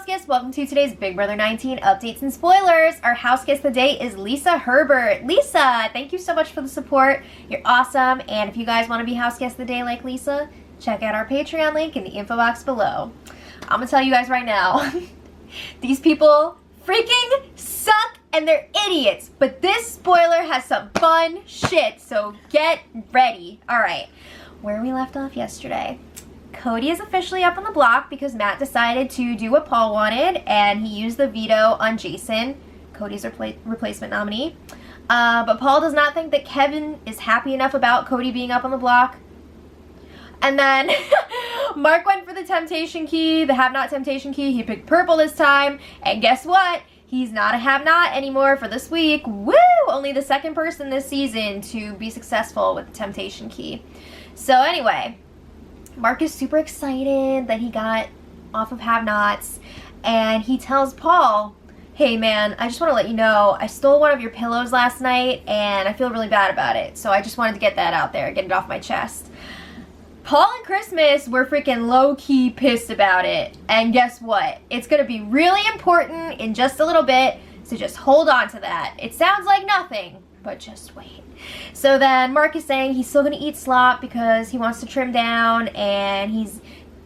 guests? Welcome to today's Big Brother 19 updates and spoilers. Our house guest today is Lisa Herbert. Lisa, thank you so much for the support. You're awesome. And if you guys want to be house guest of the day like Lisa, check out our Patreon link in the info box below. I'm gonna tell you guys right now, these people freaking suck and they're idiots. But this spoiler has some fun shit, so get ready. All right, where we left off yesterday. Cody is officially up on the block because Matt decided to do what Paul wanted and he used the veto on Jason, Cody's replacement nominee. But Paul does not think that Kevin is happy enough about Cody being up on the block. And then Mark went for the temptation key, the have-not temptation key. He picked purple this time. And guess what? He's not a have-not anymore for this week. Woo! Only the second person this season to be successful with the temptation key. So anyway, Mark is super excited that he got off of have-nots, and he tells Paul, hey man, I just want to let you know, I stole one of your pillows last night, and I feel really bad about it, so I just wanted to get that out there, get it off my chest. Paul and Christmas were freaking low-key pissed about it, and guess what? It's going to be really important in just a little bit, so just hold on to that. It sounds like nothing, but just wait. So then Mark is saying he's still going to eat slop because he wants to trim down, and he's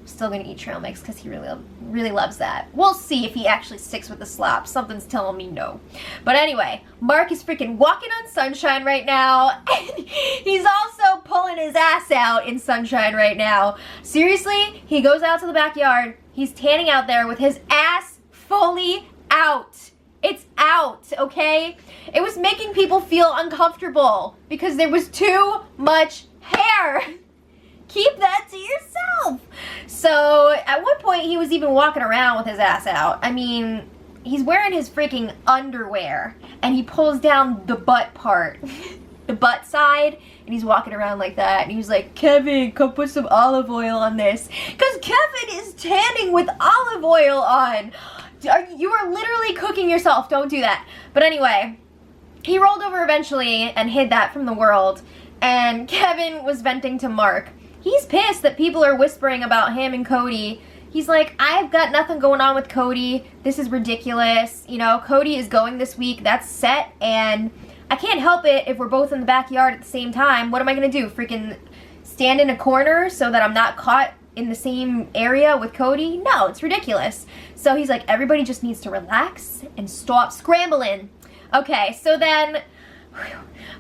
still going to eat trail mix because he really loves that. We'll see if he actually sticks with the slop. Something's telling me no. But anyway, Mark is freaking walking on sunshine right now, and he's also pulling his ass out in sunshine right now. Seriously, he goes out to the backyard. He's tanning out there with his ass fully out. It's out, okay? It was making people feel uncomfortable because there was too much hair. Keep that to yourself. So at one point he was even walking around with his ass out. I mean, he's wearing his freaking underwear and he pulls down the butt part, the butt side, and he's walking around like that. And he's like, Kevin, come put some olive oil on this. Because Kevin is tanning with olive oil on. You are literally cooking yourself. Don't do that. But anyway, he rolled over eventually and hid that from the world. And Kevin was venting to Mark. He's pissed that people are whispering about him and Cody. He's like, I've got nothing going on with Cody. This is ridiculous. You know, Cody is going this week. That's set. And I can't help it if we're both in the backyard at the same time. What am I going to do? Freaking stand in a corner so that I'm not caught in the same area with Cody? No, it's ridiculous. So he's like, everybody just needs to relax and stop scrambling. Okay, so then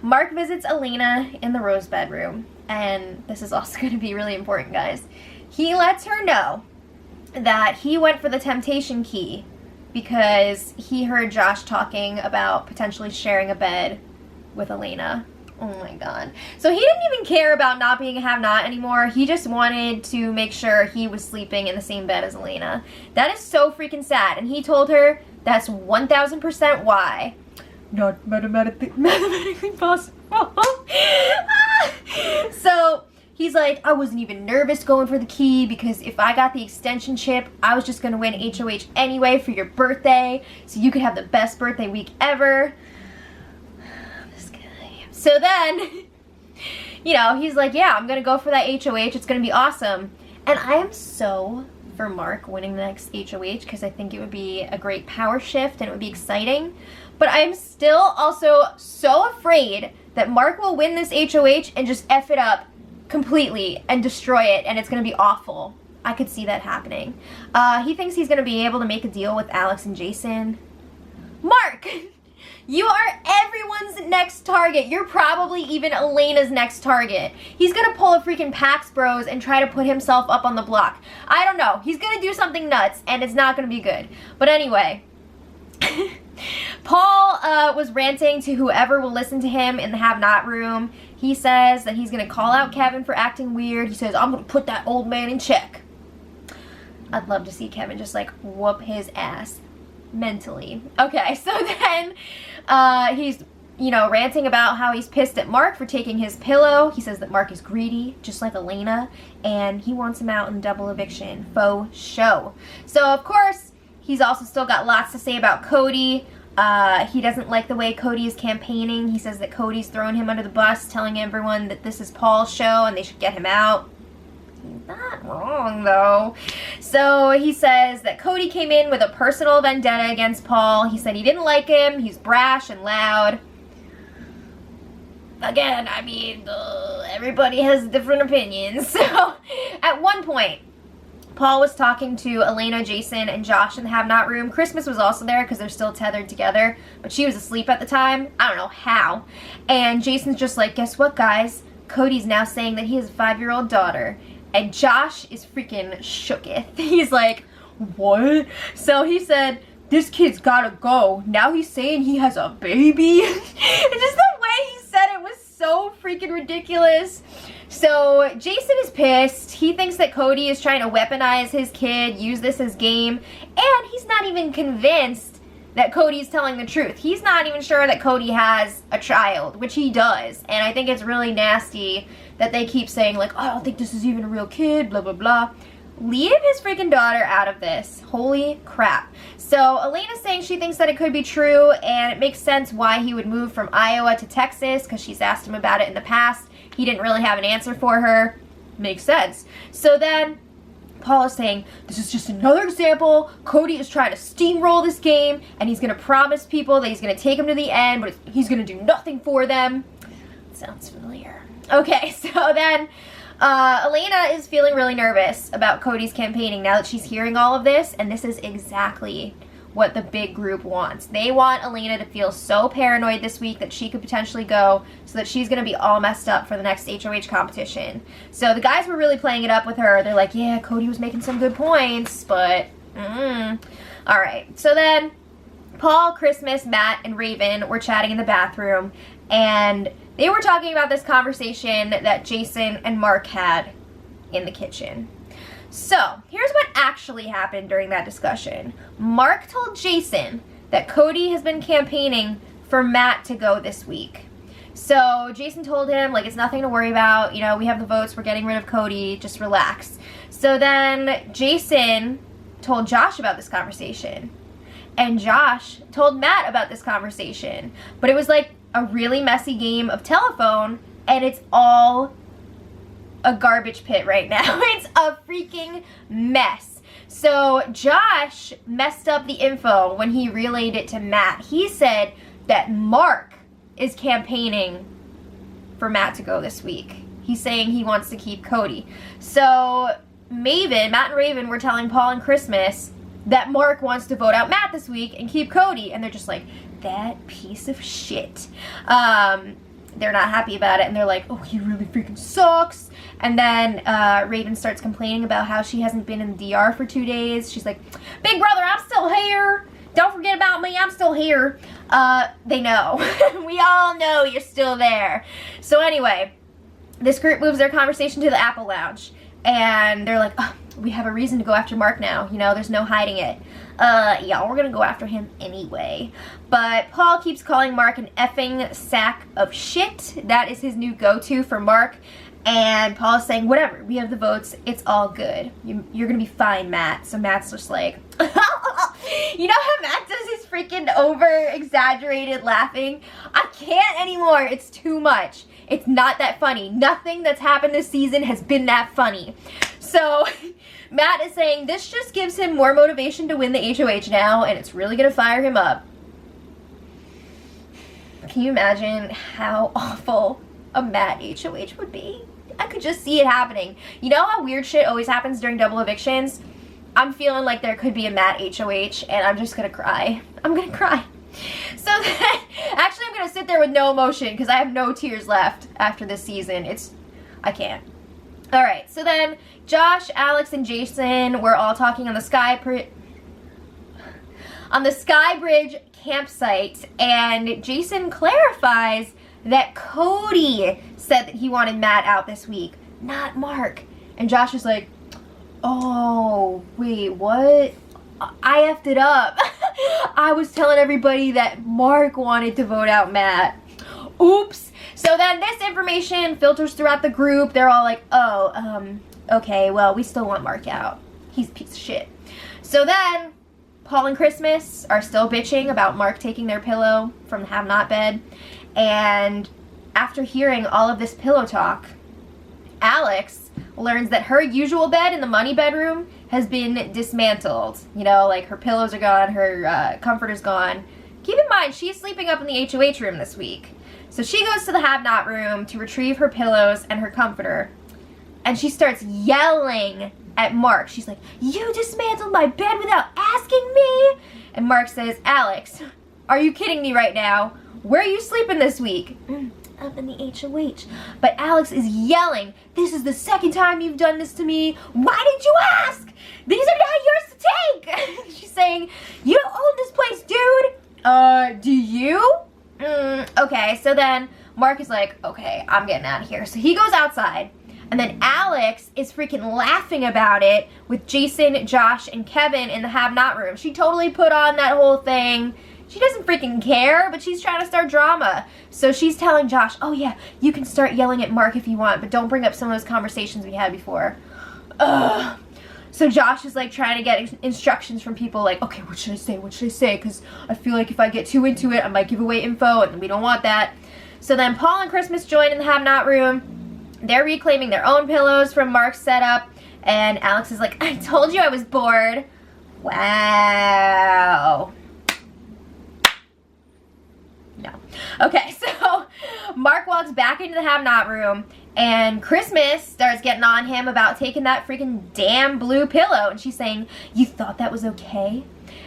Mark visits Elena in the rose bedroom. And this is also going to be really important, guys. He lets her know that he went for the temptation key because he heard Josh talking about potentially sharing a bed with Elena. Oh my god. So he didn't even care about not being a have-not anymore. He just wanted to make sure he was sleeping in the same bed as Elena. That is so freaking sad. And he told her that's 1000% why. Not mathematically possible. So he's like, I wasn't even nervous going for the key because if I got the extension chip, I was just going to win HOH anyway for your birthday. So you could have the best birthday week ever. So then, you know, he's like, yeah, I'm going to go for that HOH. It's going to be awesome. And I am so for Mark winning the next HOH because I think it would be a great power shift and it would be exciting. But I'm still also so afraid that Mark will win this HOH and just F it up completely and destroy it and it's going to be awful. I could see that happening. He thinks he's going to be able to make a deal with Alex and Jason. Mark! You are everyone's next target. You're probably even Elena's next target. He's gonna pull a freaking Pax Bros and try to put himself up on the block. I don't know. He's gonna do something nuts and it's not gonna be good. But anyway, Paul was ranting to whoever will listen to him in the have-not room. He says that he's gonna call out Kevin for acting weird. He says, I'm gonna put that old man in check. I'd love to see Kevin just like whoop his ass. Mentally. Okay, so then he's, you know, ranting about how he's pissed at Mark for taking his pillow. He says that Mark is greedy, just like Elena, and he wants him out in double eviction. Faux show. So, of course, he's also still got lots to say about Cody. He doesn't like the way Cody is campaigning. He says that Cody's throwing him under the bus, telling everyone that this is Paul's show and they should get him out. He's not wrong, though. So he says that Cody came in with a personal vendetta against Paul. He said he didn't like him. He's brash and loud. Again, I mean, everybody has different opinions. So at one point, Paul was talking to Elena, Jason, and Josh in the have-not room. Christmas was also there because they're still tethered together, but she was asleep at the time. I don't know how. And Jason's just like, guess what, guys? Cody's now saying that he has a 5-year-old daughter. And Josh is freaking shooketh. He's like, what? So he said, this kid's gotta go. Now he's saying he has a baby. And just the way he said it was so freaking ridiculous. So Jason is pissed. He thinks that Cody is trying to weaponize his kid, use this as game, and he's not even convinced that Cody's telling the truth. He's not even sure that Cody has a child, which he does. And I think it's really nasty that they keep saying, like, oh, I don't think this is even a real kid, blah, blah, blah. Leave his freaking daughter out of this. Holy crap. So Elena's saying she thinks that it could be true, and it makes sense why he would move from Iowa to Texas, because she's asked him about it in the past. He didn't really have an answer for her. Makes sense. So then Paul is saying, this is just another example. Cody is trying to steamroll this game, and he's going to promise people that he's going to take them to the end, but he's going to do nothing for them. Sounds familiar. Okay, so then Elena is feeling really nervous about Cody's campaigning now that she's hearing all of this, and this is exactly what the big group wants. They want Elena to feel so paranoid this week that she could potentially go, so that she's going to be all messed up for the next HOH competition. So the guys were really playing it up with her. They're like, yeah, Cody was making some good points, but alright, so then Paul, Christmas, Matt, and Raven were chatting in the bathroom, and they were talking about this conversation that Jason and Mark had in the kitchen. So, here's what actually happened during that discussion. Mark told Jason that Cody has been campaigning for Matt to go this week. So, Jason told him, like, it's nothing to worry about. You know, we have the votes. We're getting rid of Cody. Just relax. So then Jason told Josh about this conversation. And Josh told Matt about this conversation. But it was like a really messy game of telephone, and it's all a garbage pit right now. It's a freaking mess. So Josh messed up the info when he relayed it to Matt. He said that Mark is campaigning for Matt to go this week. He's saying he wants to keep Cody. So Matt and Raven were telling Paul and Christmas that Mark wants to vote out Matt this week and keep Cody. And they're just like, that piece of shit. They're not happy about it, and they're like, oh, he really freaking sucks. And then Raven starts complaining about how she hasn't been in the DR for 2 days. She's like, big brother, I'm still here. Don't forget about me, I'm still here. They know. We all know you're still there. So anyway, this group moves their conversation to the Apple Lounge. And they're like, oh, we have a reason to go after Mark now. You know, there's no hiding it. Yeah, we're gonna go after him anyway. But Paul keeps calling Mark an effing sack of shit. That is his new go-to for Mark. And Paul is saying, whatever, we have the votes, it's all good. You're gonna be fine, Matt. So Matt's just like, you know how Matt does his freaking over-exaggerated laughing? I can't anymore, it's too much. It's not that funny. Nothing that's happened this season has been that funny. So Matt is saying this just gives him more motivation to win the HOH now, and it's really gonna fire him up. Can you imagine how awful a Matt HOH would be? I could just see it happening. You know how weird shit always happens during double evictions? I'm feeling like there could be a Matt HOH, and I'm just gonna cry. I'm gonna cry. So then, actually I'm gonna sit there with no emotion because I have no tears left after this season. I can't. Alright, so then Josh, Alex, and Jason were all talking on the Sky Bridge campsite, and Jason clarifies that Cody said that he wanted Matt out this week, not Mark. And Josh is like, oh, wait, what? I effed it up. I was telling everybody that Mark wanted to vote out Matt. Oops. So then this information filters throughout the group. They're all like, oh, okay, well, we still want Mark out. He's a piece of shit. So then Paul and Christmas are still bitching about Mark taking their pillow from the have-not bed. And after hearing all of this pillow talk, Alex learns that her usual bed in the money bedroom has been dismantled. You know, like her pillows are gone, her comforter's gone. Keep in mind, she's sleeping up in the HOH room this week. So she goes to the have-not room to retrieve her pillows and her comforter. And she starts yelling at Mark. She's like, "You dismantled my bed without asking me?" And Mark says, "Alex, are you kidding me right now? Where are you sleeping this week?" "Up in the HOH. But Alex is yelling, "This is the second time you've done this to me. Why did you ask? These are not yours to take." She's saying, "You don't own this place, dude." Do you?" Okay, so then Mark is like, "Okay, I'm getting out of here." So he goes outside. And then Alex is freaking laughing about it with Jason, Josh, and Kevin in the have-not room. She totally put on that whole thing. She doesn't freaking care, but she's trying to start drama. So she's telling Josh, "Oh yeah, you can start yelling at Mark if you want, but don't bring up some of those conversations we had before." Ugh. So Josh is like trying to get instructions from people like, "Okay, what should I say? What should I say? Because I feel like if I get too into it, I might give away info, and we don't want that." So then Paul and Christmas join in the have-not room. They're reclaiming their own pillows from Mark's setup, and Alex is like, "I told you I was bored." Wow. No. Okay, so Mark walks back into the have-not room, and Christmas starts getting on him about taking that freaking damn blue pillow, and she's saying, "You thought that was okay?"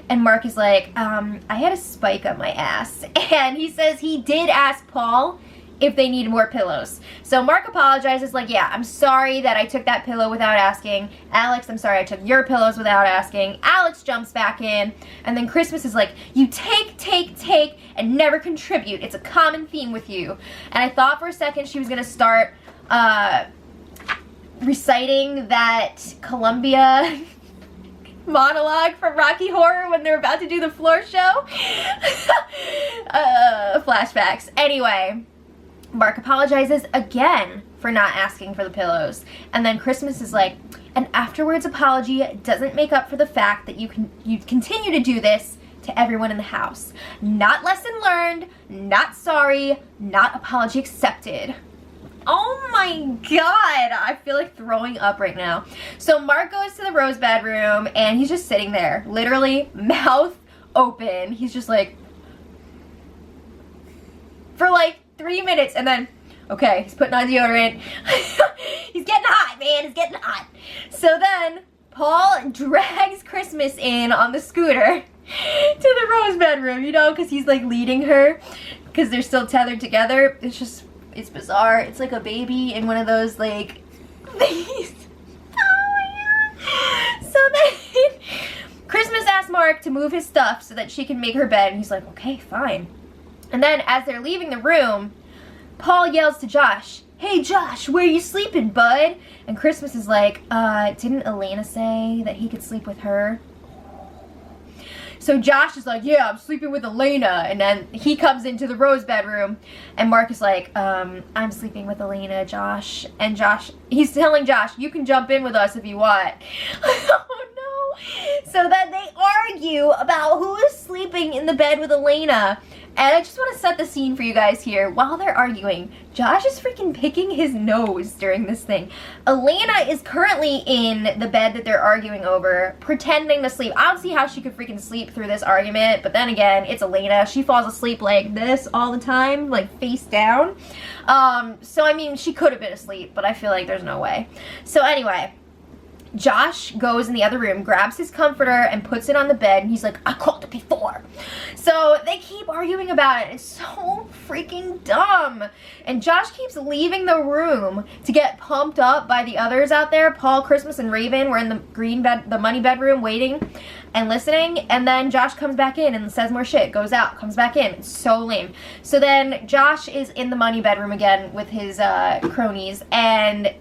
And Mark is like, I had a spike on my ass." And he says he did ask Paul if they needed more pillows. So Mark apologizes, like, "Yeah, I'm sorry that I took that pillow without asking. Alex, I'm sorry I took your pillows without asking." Alex jumps back in, and then Christmas is like, "You take, and never contribute. It's a common theme with you." And I thought for a second she was gonna start reciting that Columbia monologue from Rocky Horror when they're about to do the floor show. Flashbacks. Anyway, Mark apologizes again for not asking for the pillows. And then Christmas is like, "An afterwards apology doesn't make up for the fact that you continue to do this to everyone in the house. Not lesson learned, not sorry, not apology accepted." Oh my god, I feel like throwing up right now. So Mark goes to the rose bedroom, and he's just sitting there, literally mouth open. He's just like, for like 3 minutes, and then, okay, he's putting on deodorant. He's getting hot, man, he's getting hot. So then Paul drags Christmas in on the scooter to the rose bedroom, you know, because he's like leading her, because they're still tethered together. It's bizarre. It's like a baby in one of those like things. Oh my god. So then Christmas asks Mark to move his stuff so that she can make her bed, and he's like, "Okay, fine." And then as they're leaving the room, Paul yells to Josh, "Hey Josh, where you sleeping, bud?" And Christmas is like, didn't Elena say that he could sleep with her?" So Josh is like, "Yeah, I'm sleeping with Elena." And then he comes into the rose bedroom, and Mark is like, "I'm sleeping with Elena, Josh." And he's telling Josh, "You can jump in with us if you want." Oh no. So then they argue about who is sleeping in the bed with Elena. And I just want to set the scene for you guys here. While they're arguing, Josh is freaking picking his nose during this thing. Elena is currently in the bed that they're arguing over, pretending to sleep. I don't see how she could freaking sleep through this argument, but then again, it's Elena. She falls asleep like this all the time, like face down. So I mean, she could have been asleep, but I feel like there's no way. So anyway, Josh goes in the other room, grabs his comforter, and puts it on the bed, and he's like, "I called it before." So they keep arguing about it. It's so freaking dumb. And Josh keeps leaving the room to get pumped up by the others out there. Paul, Christmas, and Raven were in the money bedroom waiting and listening, and then Josh comes back in and says more shit, goes out, comes back in. It's so lame. So then Josh is in the money bedroom again with his cronies, and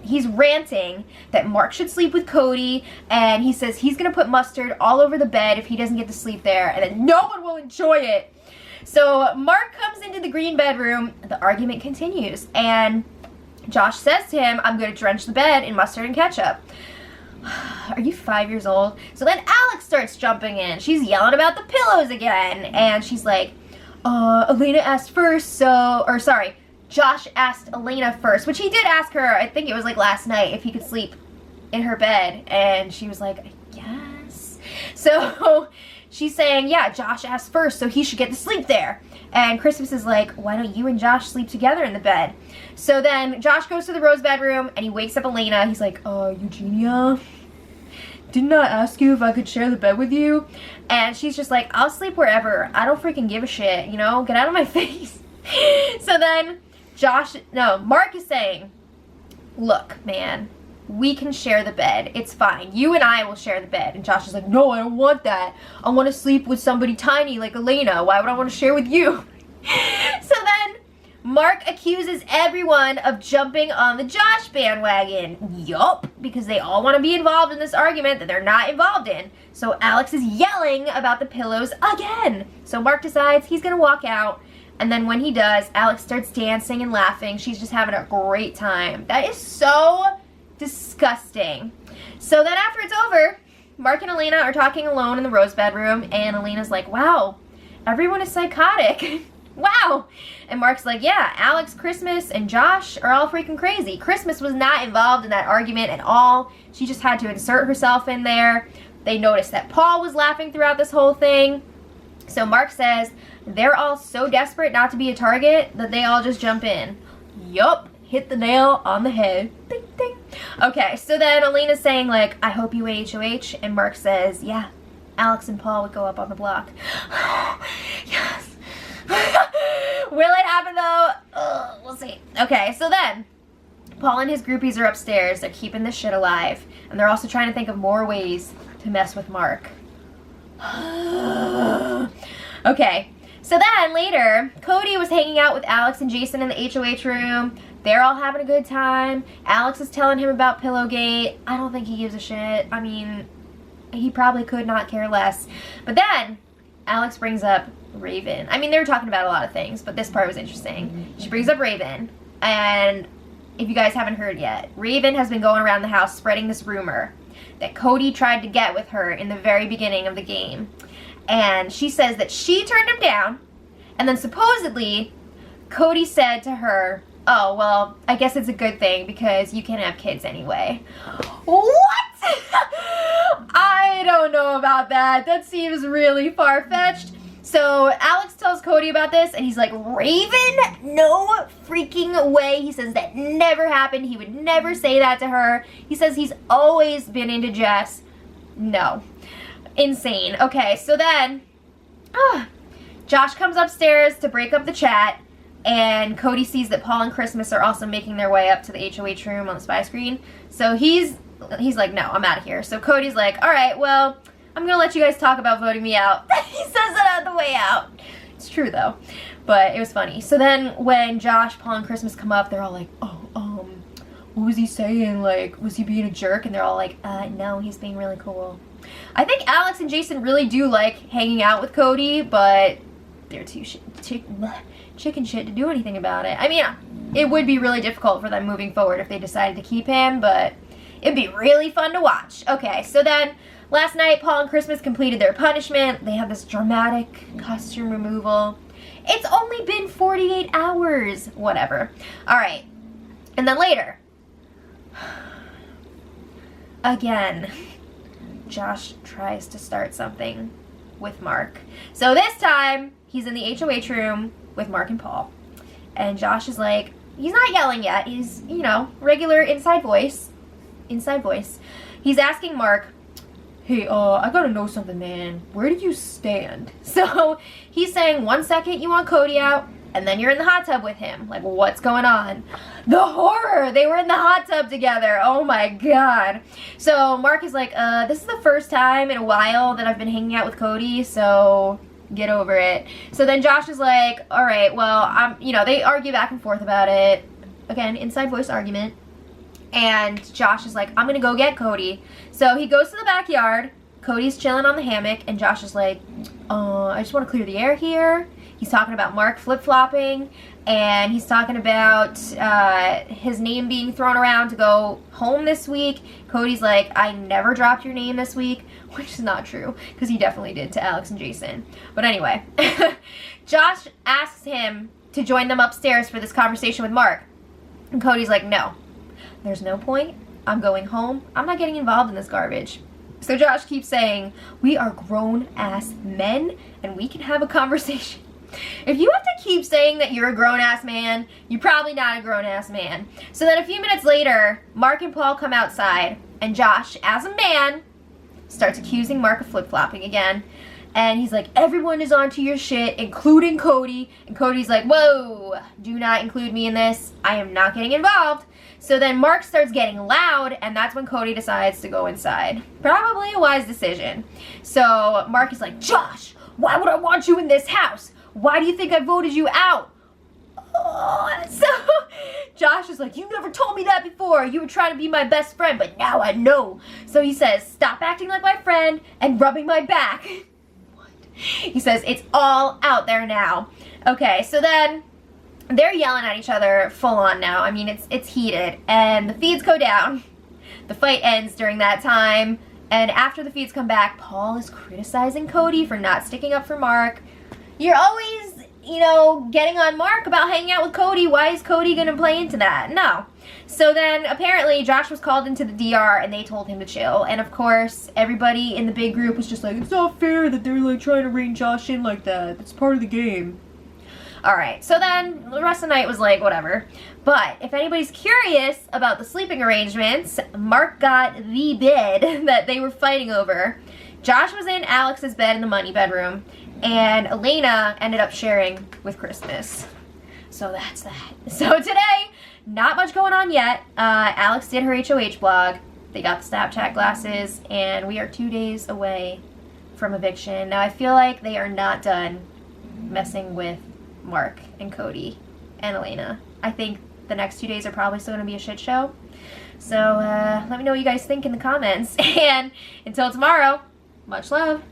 he's ranting that Mark should sleep with Cody, and he says he's gonna put mustard all over the bed if he doesn't get to sleep there, and then no one will enjoy it. So Mark comes into the green bedroom, the argument continues, and Josh says to him, "I'm gonna drench the bed in mustard and ketchup." Are you 5 years old? So then Alex starts jumping in. She's yelling about the pillows again, and she's like, Elena asked first, so, or sorry, Josh asked Elena first, which he did ask her, I think it was like last night, if he could sleep in her bed. And she was like, I guess. So she's saying, yeah, Josh asked first, so he should get to sleep there. And Christmas is like, why don't you and Josh sleep together in the bed? So then Josh goes to the Rose bedroom and he wakes up Elena. He's like, Eugenia, didn't I ask you if I could share the bed with you? And she's just like, I'll sleep wherever. I don't freaking give a shit, you know? Get out of my face. So then Mark is saying, look, man, we can share the bed. It's fine. You and I will share the bed. And Josh is like, no, I don't want that. I want to sleep with somebody tiny like Elena. Why would I want to share with you? So then Mark accuses everyone of jumping on the Josh bandwagon. Yup, because they all want to be involved in this argument that they're not involved in. So Alex is yelling about the pillows again. So Mark decides he's going to walk out. And then when he does, Alex starts dancing and laughing. She's just having a great time. That is so disgusting. So then after it's over, Mark and Elena are talking alone in the Rose bedroom. And Elena's like, wow, everyone is psychotic. Wow. And Mark's like, yeah, Alex, Christmas, and Josh are all freaking crazy. Christmas was not involved in that argument at all. She just had to insert herself in there. They noticed that Paul was laughing throughout this whole thing. So Mark says they're all so desperate not to be a target that they all just jump in. Yup, hit the nail on the head. Ding, ding. Okay, so then Elena's saying, like, I hope you win HOH. And Mark says, yeah, Alex and Paul would go up on the block. Yes. Will it happen though? We'll see. Okay, so then Paul and his groupies are upstairs. They're keeping this shit alive. And they're also trying to think of more ways to mess with Mark. Okay, so then later, Cody was hanging out with Alex and Jason in the HOH room. They're all having a good time. Alex is telling him about Pillowgate. I don't think he gives a shit. I mean, he probably could not care less. But then Alex brings up Raven. I mean, they were talking about a lot of things, but this part was interesting. She brings up Raven, and if you guys haven't heard yet, Raven has been going around the house spreading this rumor that Cody tried to get with her in the very beginning of the game. And she says that she turned him down, and then supposedly Cody said to her, oh, well, I guess it's a good thing because you can't have kids anyway. What? I don't know about that. That seems really far-fetched. So Alex tells Cody about this, and he's like, Raven? No freaking way. He says that never happened. He would never say that to her. He says he's always been into Jess. No. Insane. Okay, so then Josh comes upstairs to break up the chat, and Cody sees that Paul and Christmas are also making their way up to the HOH room on the spy screen. So he's like, no, I'm out of here. So Cody's like, all right, well, I'm going to let you guys talk about voting me out. He says it on the way out. It's true, though. But it was funny. So then when Josh, Paul, and Christmas come up, they're all like, what was he saying? Like, was he being a jerk? And they're all like, no, he's being really cool. I think Alex and Jason really do like hanging out with Cody, but they're too chicken shit to do anything about it. I mean, it would be really difficult for them moving forward if they decided to keep him, but it'd be really fun to watch. Okay, so then last night, Paul and Christmas completed their punishment. They have this dramatic costume removal. It's only been 48 hours. Whatever. All right. And then later, again, Josh tries to start something with Mark. So this time, he's in the HOH room with Mark and Paul. And Josh is like, he's not yelling yet. He's, you know, regular inside voice. Inside voice. He's asking Mark, hey, I gotta know something, man. Where do you stand? So he's saying 1 second you want Cody out, and then you're in the hot tub with him. Like, what's going on? The horror! They were in the hot tub together. Oh my god. So Mark is like, this is the first time in a while that I've been hanging out with Cody, so get over it. So then Josh is like, all right, well, you know, they argue back and forth about it. Again, inside voice argument. And Josh is like, I'm gonna go get Cody. So he goes to the backyard. Cody's chilling on the hammock, and Josh is like, I just want to clear the air here. He's talking about Mark flip-flopping, and he's talking about his name being thrown around to go home this week. Cody's like, I never dropped your name this week, which is not true, because he definitely did to Alex and Jason. But anyway, Josh asks him to join them upstairs for this conversation with Mark. And Cody's like, no, there's no point. I'm going home. I'm not getting involved in this garbage. So Josh keeps saying, we are grown-ass men and we can have a conversation. If you have to keep saying that you're a grown-ass man, you're probably not a grown-ass man. So then a few minutes later, Mark and Paul come outside, and Josh, as a man, starts accusing Mark of flip-flopping again. And he's like, everyone is onto your shit, including Cody. And Cody's like, whoa, do not include me in this. I am not getting involved. So then Mark starts getting loud, and that's when Cody decides to go inside. Probably a wise decision. So Mark is like, Josh, why would I want you in this house? Why do you think I voted you out? Oh, so Josh is like, you never told me that before. You were trying to be my best friend, but now I know. So he says, stop acting like my friend and rubbing my back. What? He says, it's all out there now. Okay, so then they're yelling at each other full on now. I mean, it's heated, and the feeds go down. The fight ends during that time, and after the feeds come back, Paul is criticizing Cody for not sticking up for Mark. You're always, you know, getting on Mark about hanging out with Cody. Why is Cody gonna play into that? No. So then apparently Josh was called into the DR and they told him to chill. And of course, everybody in the big group was just like, it's not fair that they're like trying to rein Josh in like that. It's part of the game. Alright, so then the rest of the night was like, whatever. But if anybody's curious about the sleeping arrangements, Mark got the bed that they were fighting over. Josh was in Alex's bed in the money bedroom, and Elena ended up sharing with Christmas. So that's that. So today, not much going on yet. Alex did her HOH blog. They got the Snapchat glasses, and we are 2 days away from eviction. Now I feel like they are not done messing with Mark and Cody and Elena. I think the next 2 days are probably still going to be a shit show. So let me know what you guys think in the comments. And until tomorrow, much love.